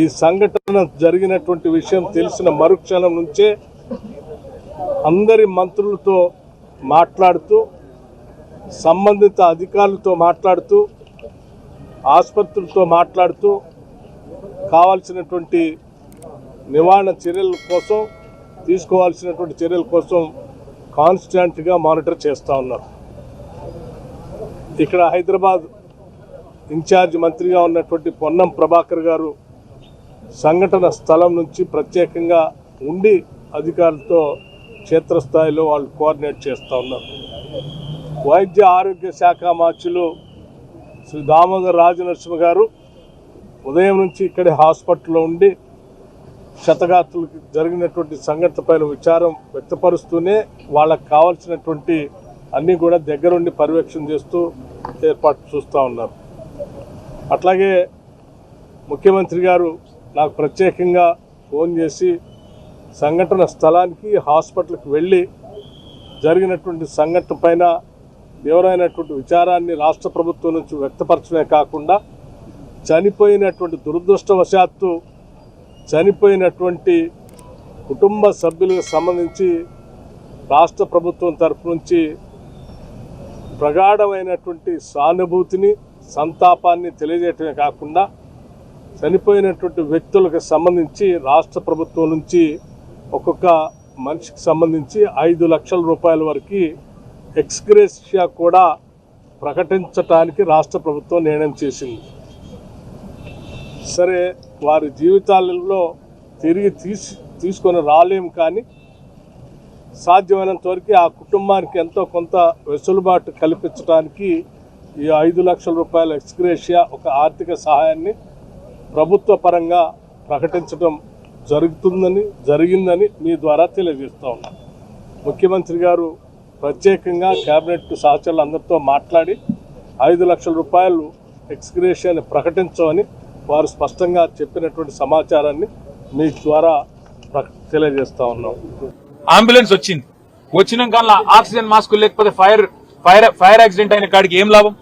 ఈ సంఘటన జరిగినటువంటి విషయం తెలిసిన మరుక్షణం నుంచే అందరి మంత్రులతో మాట్లాడుతూ సంబంధిత అధికారులతో మాట్లాడుతూ ఆసుపత్రులతో మాట్లాడుతూ కావాల్సినటువంటి నివారణ చర్యల కోసం తీసుకోవాల్సినటువంటి చర్యల కోసం కాన్స్టాంట్గా మానిటర్ చేస్తూ ఉన్నారు. ఇక్కడ హైదరాబాద్ ఇన్ఛార్జ్ మంత్రిగా ఉన్నటువంటి పొన్నం ప్రభాకర్ గారు సంఘటన స్థలం నుంచి ప్రత్యేకంగా ఉండి అధికారులతో క్షేత్రస్థాయిలో వాళ్ళు కోఆర్డినేట్ చేస్తూ ఉన్నారు. వైద్య ఆరోగ్య శాఖ మార్చులు శ్రీ దామోదర్ రాజనరసింహ గారు ఉదయం నుంచి ఇక్కడే హాస్పిటల్లో ఉండి క్షతగాత్రులకు జరిగినటువంటి సంఘటనపైన విచారం వ్యక్తపరుస్తూనే వాళ్ళకు కావాల్సినటువంటి అన్నీ కూడా దగ్గరుండి పర్యవేక్షణ చేస్తూ ఏర్పాటు చూస్తూ ఉన్నారు. అట్లాగే ముఖ్యమంత్రి గారు నాకు ప్రత్యేకంగా ఫోన్ చేసి సంఘటన స్థలానికి హాస్పిటల్కి వెళ్ళి జరిగినటువంటి సంఘటన పైన తీవ్రమైనటువంటి విచారాన్ని రాష్ట్ర ప్రభుత్వం నుంచి వ్యక్తపరచడమే కాకుండా చనిపోయినటువంటి దురదృష్టవశాత్తు చనిపోయినటువంటి కుటుంబ సభ్యులకు సంబంధించి రాష్ట్ర ప్రభుత్వం తరఫు నుంచి ప్రగాఢమైనటువంటి సానుభూతిని సంతాపాన్ని తెలియజేయటమే కాకుండా చనిపోయినటువంటి వ్యక్తులకు సంబంధించి రాష్ట్ర ప్రభుత్వం నుంచి ఒక్కొక్క మనిషికి సంబంధించి 5 లక్షల రూపాయల వరకు ఎక్స్గ్రేషియా కూడా ప్రకటించడానికి రాష్ట్ర ప్రభుత్వం నిర్ణయం చేసింది. సరే, వారి జీవితాలలో తిరిగి తీసుకొని రాలేము, కానీ సాధ్యమైనంత వరకు ఆ కుటుంబానికి ఎంతో కొంత వెసులుబాటు కల్పించడానికి ఈ 5 లక్షల రూపాయల ఎక్స్గ్రేషియా ఒక ఆర్థిక సహాయాన్ని ప్రభుత్వ పరంగా ప్రకటించడం జరిగిందని మీ ద్వారా తెలియజేస్తూ ఉన్నాను. ముఖ్యమంత్రి గారు ప్రత్యేకంగా కేబినెట్ సహచరులందరితో మాట్లాడి 5 లక్షల రూపాయలు ఎక్స్గ్రేషియాని ప్రకటించమని వారు స్పష్టంగా చెప్పినటువంటి సమాచారాన్ని మీ ద్వారా తెలియజేస్తా ఉన్నాం. అంబులెన్స్ వచ్చినాక ఆక్సిజన్ మాస్క్ లేకపోతే ఫైర్ యాక్సిడెంట్ అయిన కాడికి ఏం లాభం?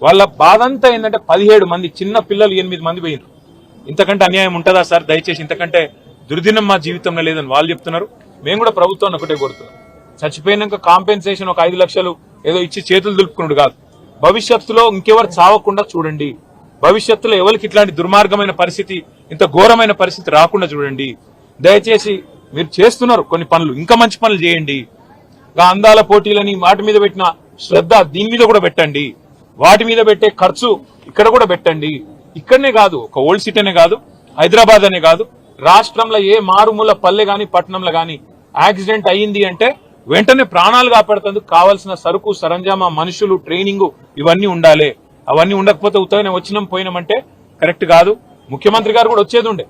వాళ్ళ బాధ అంతా ఏంటంటే 17 మంది చిన్న పిల్లలు 8 మంది పోయినారు. ఇంతకంటే అన్యాయం ఉంటుందా సార్? దయచేసి ఇంతకంటే దుర్దినం మా జీవితంలో లేదని వాళ్ళు చెప్తున్నారు. మేము కూడా ప్రభుత్వాన్ని ఒకటే కోరుతున్నాం, చచ్చిపోయినాక కాంపెన్సేషన్ ఒక 5 లక్షలు ఏదో ఇచ్చి చేతులు దులుపుకున్నాడు కాదు, భవిష్యత్తులో ఇంకెవరు చావకుండా చూడండి. భవిష్యత్తులో ఎవరికి ఇట్లాంటి దుర్మార్గమైన పరిస్థితి, ఇంత ఘోరమైన పరిస్థితి రాకుండా చూడండి. దయచేసి మీరు చేస్తున్నారు కొన్ని పనులు, ఇంకా మంచి పనులు చేయండి. అందాల పోటీలని వాటి మీద పెట్టిన శ్రద్ధ దీని మీద కూడా పెట్టండి. వాటి మీద పెట్టే ఖర్చు ఇక్కడ కూడా పెట్టండి. ఇక్కడనే కాదు, ఒక ఓల్డ్ సిటీనే కాదు, హైదరాబాద్ అనే కాదు, రాష్ట్రంలో ఏ మారుమూల పల్లె గాని పట్టణంలో గాని యాక్సిడెంట్ అయ్యింది అంటే వెంటనే ప్రాణాలు కాపాడుతందుకు కావాల్సిన సరుకు సరంజామా మనుషులు ట్రైనింగ్ ఇవన్నీ ఉండాలి. అవన్నీ ఉండకపోతే ఉత్తగానే వచ్చినాం పోయినామంటే కరెక్ట్ కాదు. ముఖ్యమంత్రి గారు కూడా వచ్చేది ఉండే,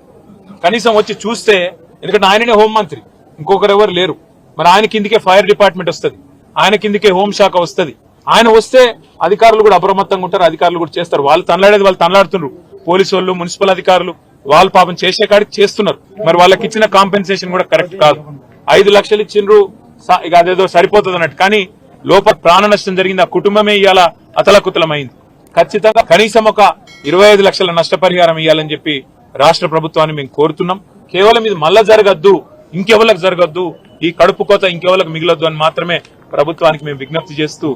కనీసం వచ్చి చూస్తే, ఎందుకంటే ఆయననే హోంమంత్రి, ఇంకొకరు ఎవరు లేరు. మరి ఆయన కిందికే ఫైర్ డిపార్ట్మెంట్ వస్తుంది, ఆయన కిందికే హోంశాఖ వస్తుంది. ఆయన వస్తే అధికారులు కూడా అప్రమత్తంగా ఉంటారు, అధికారులు కూడా చేస్తారు. వాళ్ళు తనలాడేది వాళ్ళు తనలాడుతున్నారు. పోలీసు వాళ్ళు, మున్సిపల్ అధికారులు వాళ్ళు పాపం చేసే కాడికి చేస్తున్నారు. మరి వాళ్ళకి ఇచ్చిన కాంపెన్సేషన్ కూడా కరెక్ట్ కాదు. 5 లక్షలు ఇచ్చిండ్రు, ఇక అదేదో సరిపోతుంది అన్నట్టు. కానీ లోపల ప్రాణ నష్టం జరిగింది, ఆ కుటుంబమే ఇవాళ అతలకుతలమైంది. ఖచ్చితంగా కనీసం ఒక 25 లక్షల నష్టపరిహారం ఇవ్వాలని చెప్పి రాష్ట్ర ప్రభుత్వాన్ని మేము కోరుతున్నాం. కేవలం ఇది మళ్ళా జరగద్దు, ఇంకెవరికి జరగద్దు, ఈ కడుపు కోత ఇంకెవరికి మిగలొద్దు అని మాత్రమే ప్రభుత్వానికి మేము విజ్ఞప్తి చేస్తూ